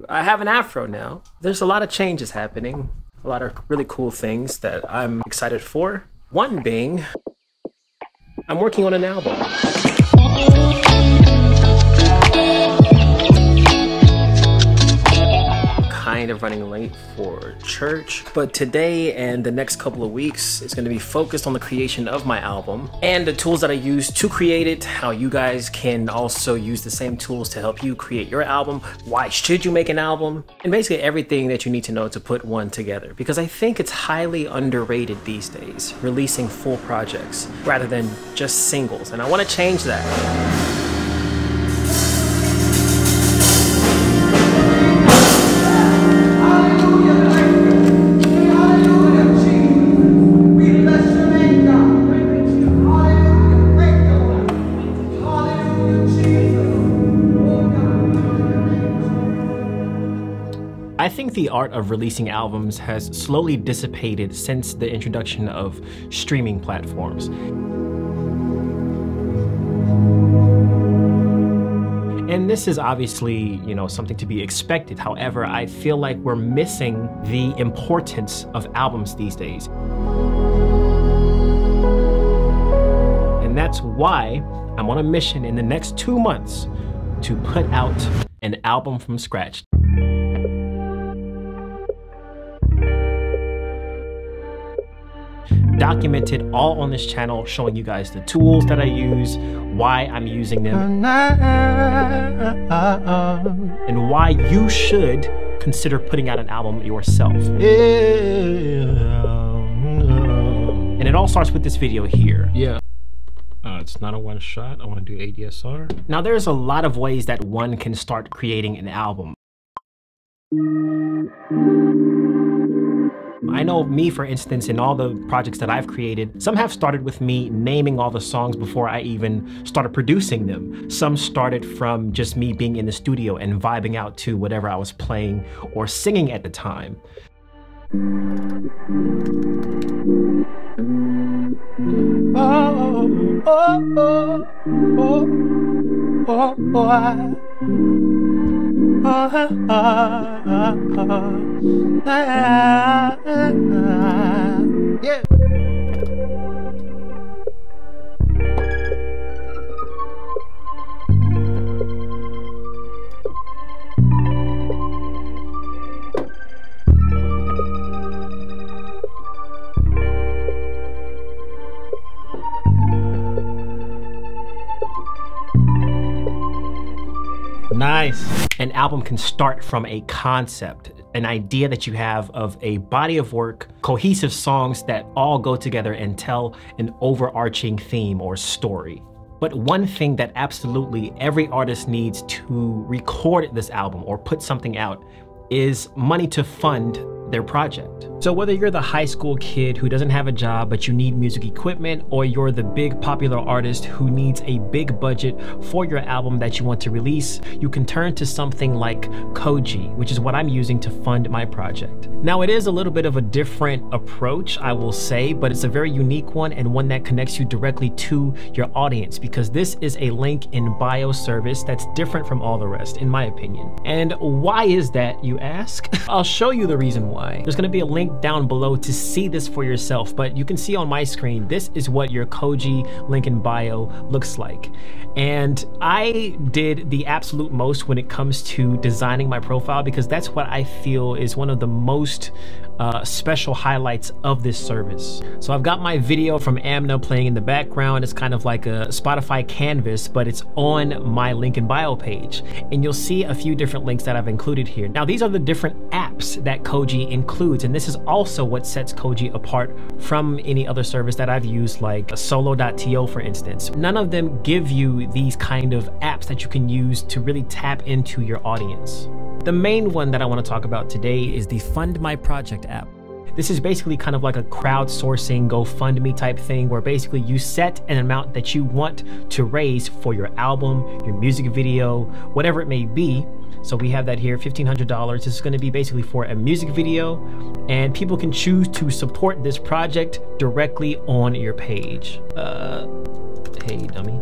I have an afro now. There's a lot of changes happening, a lot of really cool things that I'm excited for. One being, I'm working on an album. Kind of running late for church, but today and the next couple of weeks is going to be focused on the creation of my album and the tools that I use to create it, how you guys can also use the same tools to help you create your album, why should you make an album, and basically everything that you need to know to put one together, because I think it's highly underrated these days, releasing full projects rather than just singles, and I want to change that. I think the art of releasing albums has slowly dissipated since the introduction of streaming platforms. And this is obviously, you know, something to be expected. However, I feel like we're missing the importance of albums these days. And that's why I'm on a mission in the next 2 months to put out an album from scratch. Documented all on this channel, showing you guys the tools that I use, why I'm using them, and why you should consider putting out an album yourself. And it all starts with this video here. Yeah. It's not a one shot. I want to do ADSR. Now there's a lot of ways that one can start creating an album. I know me, for instance, in all the projects that I've created, some have started with me naming all the songs before I even started producing them. Some started from just me being in the studio and vibing out to whatever I was playing or singing at the time. Oh, oh, oh, oh, oh, oh, yeah. Nice. An album can start from a concept, an idea that you have of a body of work, cohesive songs that all go together and tell an overarching theme or story. But one thing that absolutely every artist needs to record this album or put something out is money to fund their project. So whether you're the high school kid who doesn't have a job but you need music equipment, or you're the big popular artist who needs a big budget for your album that you want to release, you can turn to something like Koji, which is what I'm using to fund my project. Now it is a little bit of a different approach, I will say, but it's a very unique one and one that connects you directly to your audience, because this is a link in bio service that's different from all the rest, in my opinion. And why is that, you ask? I'll show you the reason why. There's going to be a link down below to see this for yourself, but you can see on my screen, this is what your Koji link in bio looks like. And I did the absolute most when it comes to designing my profile, because that's what I feel is one of the most special highlights of this service. So I've got my video from Amna playing in the background. It's kind of like a Spotify canvas, but it's on my link in bio page. And you'll see a few different links that I've included here. Now these are the different apps that Koji includes, and this is also what sets Koji apart from any other service that I've used, like solo.to, for instance. None of them give you these kind of apps that you can use to really tap into your audience. The main one that I want to talk about today is the Fund My Project app. This is basically kind of like a crowdsourcing GoFundMe type thing, where basically you set an amount that you want to raise for your album, your music video, whatever it may be. So we have that here, $1,500. This is going to be basically for a music video, and people can choose to support this project directly on your page. Hey, dummy.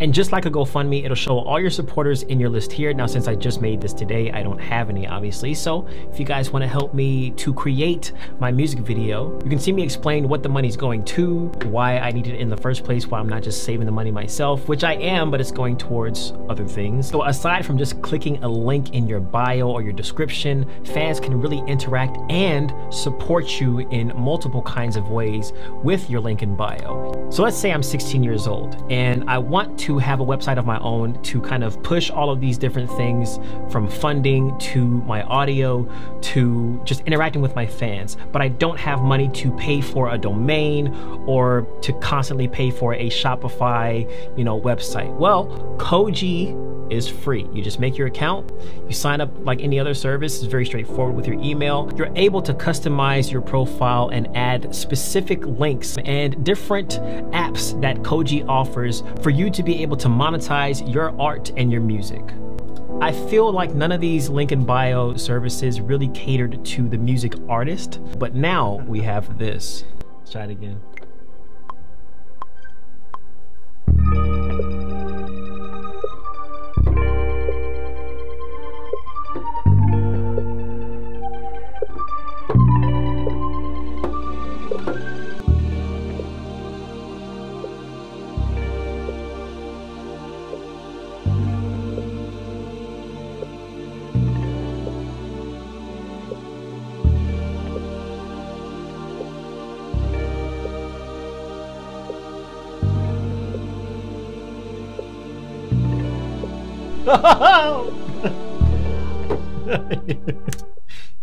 And just like a GoFundMe, it'll show all your supporters in your list here. Now, since I just made this today, I don't have any, obviously. So if you guys want to help me to create my music video, you can see me explain what the money's going to, why I need it in the first place, why I'm not just saving the money myself, which I am, but it's going towards other things. So aside from just clicking a link in your bio or your description, fans can really interact and support you in multiple kinds of ways with your link in bio. So let's say I'm 16 years old and I want to have a website of my own to kind of push all of these different things, from funding to my audio to just interacting with my fans, but I don't have money to pay for a domain or to constantly pay for a Shopify, website. Well, Koji is free. You just make your account, you sign up like any other service. It's very straightforward with your email. You're able to customize your profile and add specific links and different apps that Koji offers for you to be able to monetize your art and your music. I feel like none of these link in bio services really catered to the music artist, but now we have this. Let's try it again.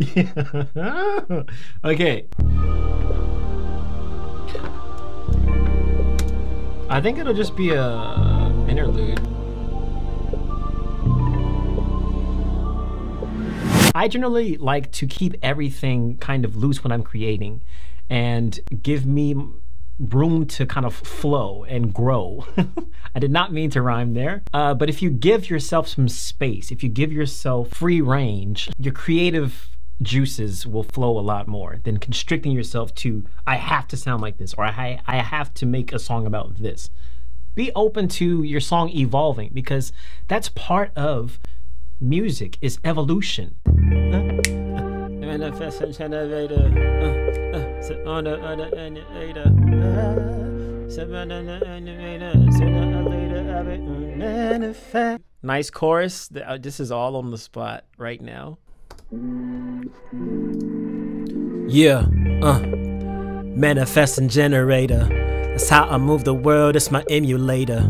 Yeah. Okay. I think it'll just be a interlude. I generally like to keep everything kind of loose when I'm creating and give me room to kind of flow and grow. I did not mean to rhyme there. But if you give yourself some space, if you give yourself free range, your creative juices will flow a lot more than constricting yourself to, I have to sound like this, or I have to make a song about this. Be open to your song evolving, because that's part of music, is evolution. Nice chorus. This is all on the spot right now. Yeah, manifesting generator. That's how I move the world, it's my emulator.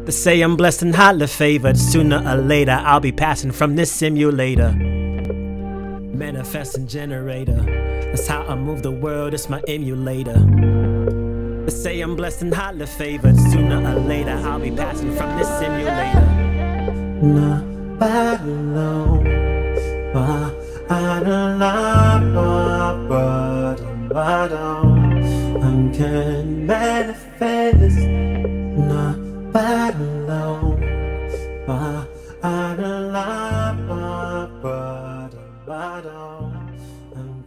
They say I'm blessed and highly favored. Sooner or later, I'll be passing from this simulator. Manifesting generator. That's how I move the world, it's my emulator. They say I'm blessed and highly favored. Sooner or later, I'll be passing from this simulator. Nobody knows why I don't I can manifest. Nobody knows why I don't I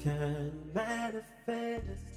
can manifest.